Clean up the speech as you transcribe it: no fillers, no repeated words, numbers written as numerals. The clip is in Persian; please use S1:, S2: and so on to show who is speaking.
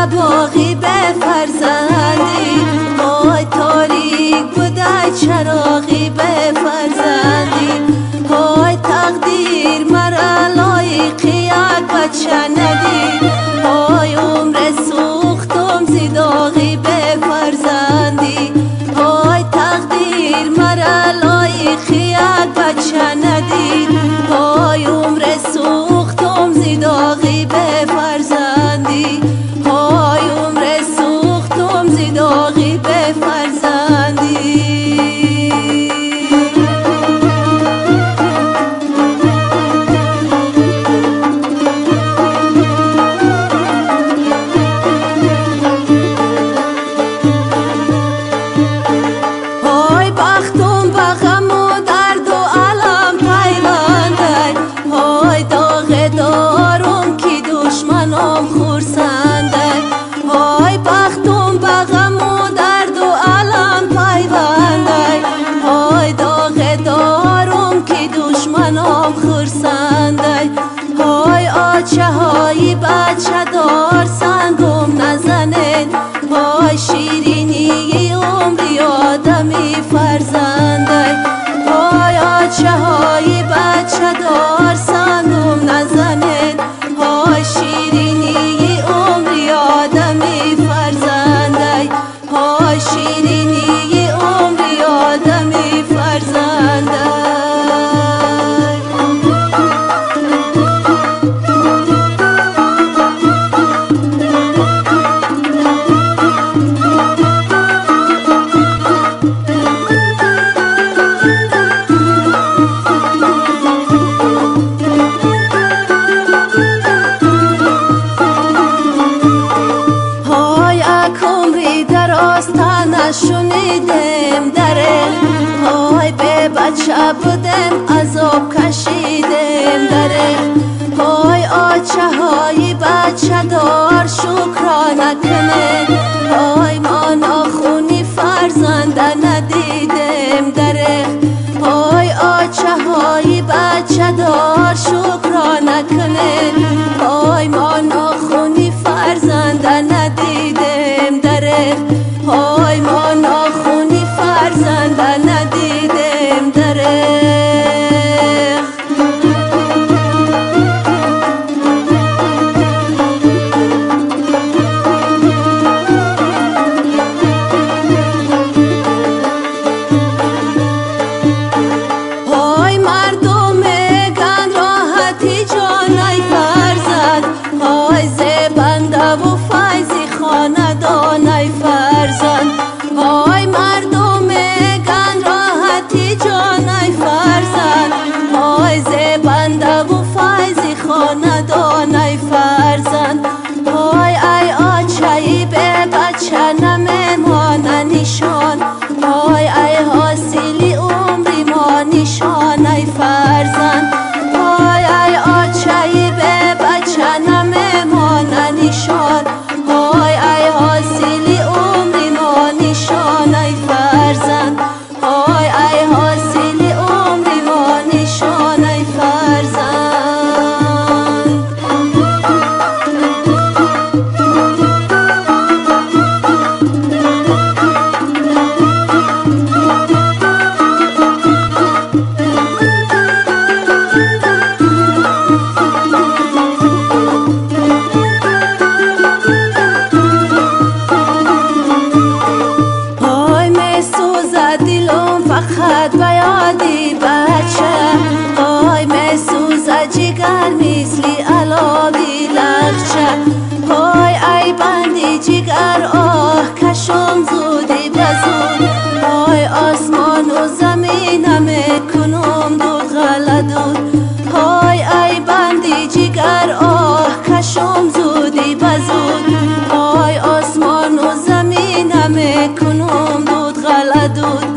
S1: باقی به فرزندی، های تاریک بوده چراغی به فرزندی، های تقدیر مرا لایق یک بچه ندید، های عمر سوختم زیداغی به فرزندی، های تقدیر مرا لایق یک بچه ندید، های عمر سوختم زیداغی به فرزندی، های عمر سوختم زیداغی به فرزندی. های بختم به غم و درد و علم پیونده، های داغ دارم که دشمنام خورسنده، های بختم به غم و درد و علم پیونده، های داغ دارم که دشمنام خورسنده، های آچه های بچه دار سنگم نزنید، های شیرینی عمری آدمی فرزنده، های آچه های بچه دار سنگم نزنید، های شیرینی عمری آدمی فرزنده، های شیرینی عمری آدمی فرزنده. شنیدم دره، های به بچه بودم عذاب کشیدم دره، های آچه های بچه دار شکرانه کنه، های ما ناخونی فرزنده ندیدم دره، های آچه های بچه دار شکرانه کنه، های ما ناخونی فرزنده ندیدم دره، های ما ناخونی فرزنده ندیدم دره. حدود